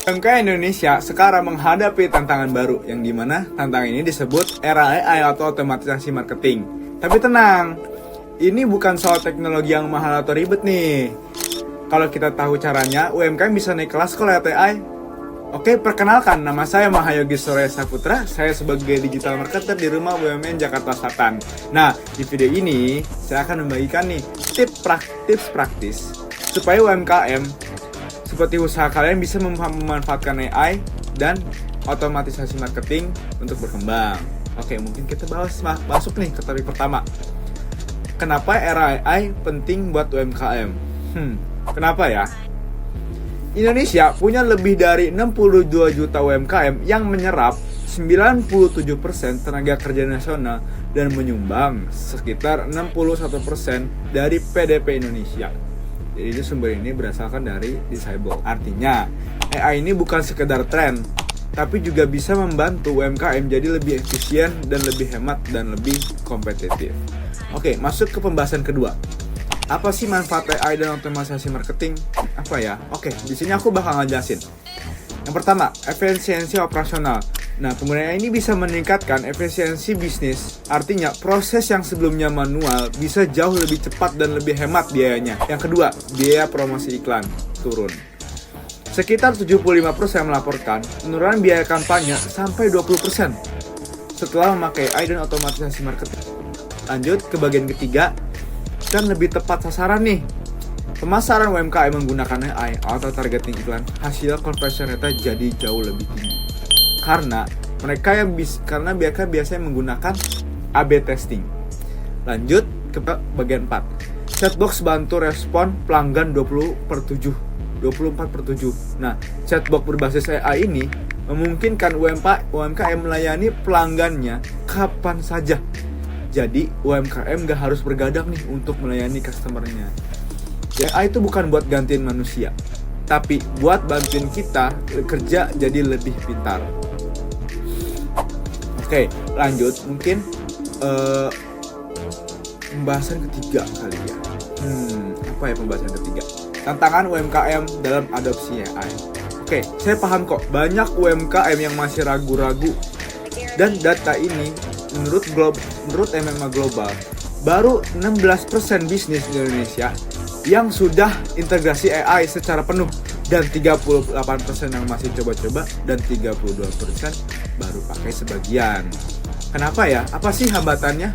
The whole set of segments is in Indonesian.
UMKM Indonesia sekarang menghadapi tantangan baru, yang dimana tantangan ini disebut era AI atau otomatisasi marketing. Tapi tenang, ini bukan soal teknologi yang mahal atau ribet nih. Kalau kita tahu caranya, UMKM bisa naik kelas kok lewat AI. Oke, perkenalkan, nama saya Mahayogi Surya Saputra. Saya sebagai digital marketer di Rumah BUMN Jakarta Selatan. Nah, di video ini saya akan membagikan nih tips praktis supaya UMKM seperti usaha kalian bisa memanfaatkan AI dan otomatisasi marketing untuk berkembang. Oke, mungkin kita masuk nih ke topik pertama. Kenapa era AI penting buat UMKM? Kenapa ya? Indonesia punya lebih dari 62 juta UMKM yang menyerap 97% tenaga kerja nasional dan menyumbang sekitar 61% dari PDB Indonesia. Jadi sumber ini berasalkan dari Disable. Artinya, AI ini bukan sekedar tren, tapi juga bisa membantu UMKM jadi lebih efisien dan lebih hemat dan lebih kompetitif. Oke, masuk ke pembahasan kedua. Apa sih manfaat AI dan otomatisasi marketing? Apa ya? Oke, di sini aku bakal ngejelasin. Yang pertama, efisiensi operasional. Nah, penggunaan ini bisa meningkatkan efisiensi bisnis. Artinya, proses yang sebelumnya manual bisa jauh lebih cepat dan lebih hemat biayanya. Yang kedua, biaya promosi iklan turun. Sekitar 75% melaporkan penurunan biaya kampanye sampai 20% setelah memakai AI dan otomatisasi marketing. Lanjut ke bagian ketiga, kan lebih tepat sasaran nih. Pemasaran UMKM menggunakan AI atau targeting iklan, hasil conversion rate jadi jauh lebih tinggi. Karena mereka biasanya menggunakan A/B testing. Lanjut ke bagian 4. Chatbox bantu respon pelanggan 24/7. Nah, chatbox berbasis AI ini memungkinkan UMKM melayani pelanggannya kapan saja. Jadi UMKM gak harus bergadang nih untuk melayani customernya. AI itu bukan buat gantiin manusia, tapi buat bantuin kita kerja jadi lebih pintar. Oke, lanjut mungkin pembahasan ketiga kali ya. Apa ya pembahasan ketiga? Tantangan UMKM dalam adopsi AI. Oke, saya paham kok banyak UMKM yang masih ragu-ragu. Dan data ini menurut MMA Global, baru 16% bisnis di Indonesia yang sudah integrasi AI secara penuh, dan 38% yang masih coba-coba, dan 32% baru pakai sebagian. Kenapa ya? Apa sih hambatannya?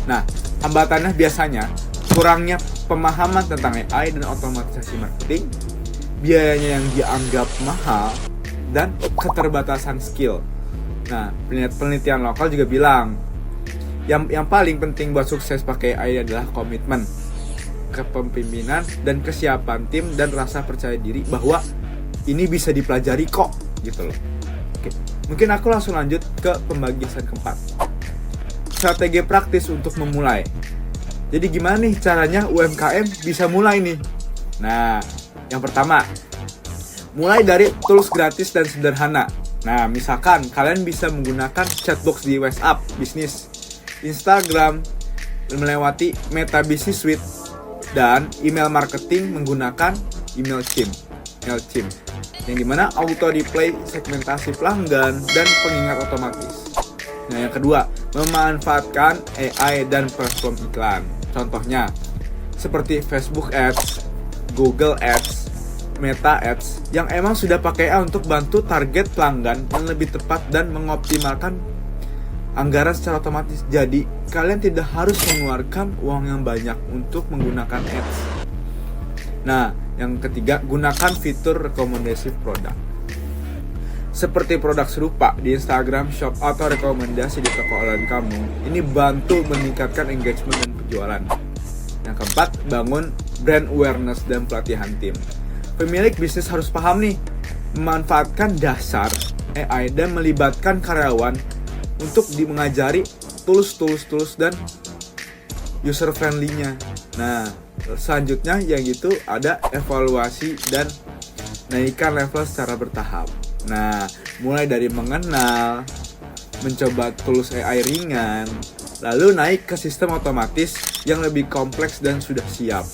Nah, hambatannya biasanya kurangnya pemahaman tentang AI dan otomatisasi marketing, biayanya yang dianggap mahal, dan keterbatasan skill. Nah, penelitian lokal juga bilang yang paling penting buat sukses pakai AI adalah komitmen, kepemimpinan, dan kesiapan tim, dan rasa percaya diri bahwa ini bisa dipelajari kok, gitu loh. Oke, mungkin aku langsung lanjut ke pembagian keempat. Strategi praktis untuk memulai. Jadi gimana nih caranya UMKM bisa mulai nih? Nah, yang pertama, mulai dari tools gratis dan sederhana. Nah, misalkan kalian bisa menggunakan chatbox di WhatsApp bisnis, Instagram melewati Meta Business Suite, dan email marketing menggunakan MailChimp, yang dimana auto replay, segmentasi pelanggan, dan pengingat otomatis. Nah, yang kedua, memanfaatkan AI dan platform iklan. Contohnya seperti Facebook Ads, Google Ads, Meta Ads, yang emang sudah pakai AI untuk bantu target pelanggan yang lebih tepat dan mengoptimalkan anggaran secara otomatis. Jadi kalian tidak harus mengeluarkan uang yang banyak untuk menggunakan ads. Nah, yang ketiga, gunakan fitur rekomendasi produk seperti produk serupa di Instagram Shop atau rekomendasi di toko online kamu. Ini bantu meningkatkan engagement dan penjualan. Yang keempat, bangun brand awareness dan pelatihan tim. Pemilik bisnis harus paham nih, memanfaatkan dasar AI dan melibatkan karyawan untuk mengajari tools dan user friendly-nya. Nah, selanjutnya yang itu ada evaluasi dan naikkan level secara bertahap. Nah, mulai dari mengenal, mencoba tools AI ringan, lalu naik ke sistem otomatis yang lebih kompleks dan sudah siap.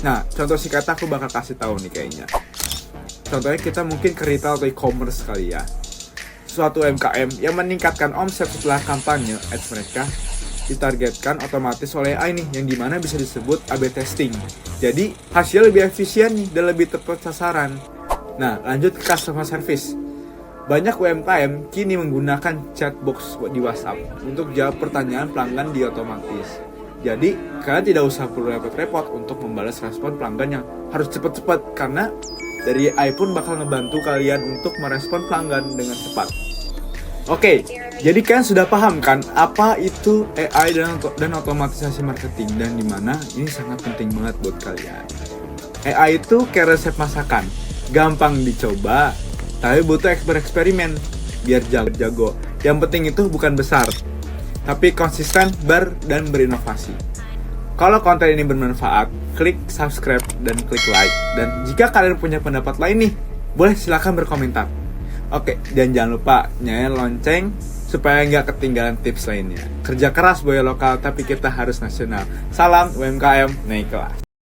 Nah, contoh singkat aku bakal kasih tahu nih kayaknya. Contohnya kita mungkin ke retail atau e-commerce kali ya. Suatu UMKM yang meningkatkan omset setelah kampanye ads mereka ditargetkan otomatis oleh AI nih, yang dimana bisa disebut AB testing. Jadi hasilnya lebih efisien nih dan lebih tepat sasaran. Nah, lanjut ke customer service. Banyak UMKM kini menggunakan chatbox di WhatsApp untuk jawab pertanyaan pelanggan di otomatis. Jadi kalian tidak usah perlu repot-repot untuk membalas respon pelanggan yang harus cepat-cepat, karena dari AI pun bakal ngebantu kalian untuk merespon pelanggan dengan cepat. Oke, jadi kalian sudah paham kan apa itu AI dan otomatisasi marketing, dan dimana ini sangat penting banget buat kalian. AI itu kayak resep masakan, gampang dicoba, tapi butuh eksperimen biar jago. Yang penting itu bukan besar, tapi konsisten dan berinovasi. Kalau konten ini bermanfaat, klik subscribe dan klik like. Dan jika kalian punya pendapat lain nih, boleh silakan berkomentar. Oke, dan jangan lupa nyalain lonceng supaya nggak ketinggalan tips lainnya. Kerja keras boya lokal, tapi kita harus nasional. Salam UMKM naik kelas.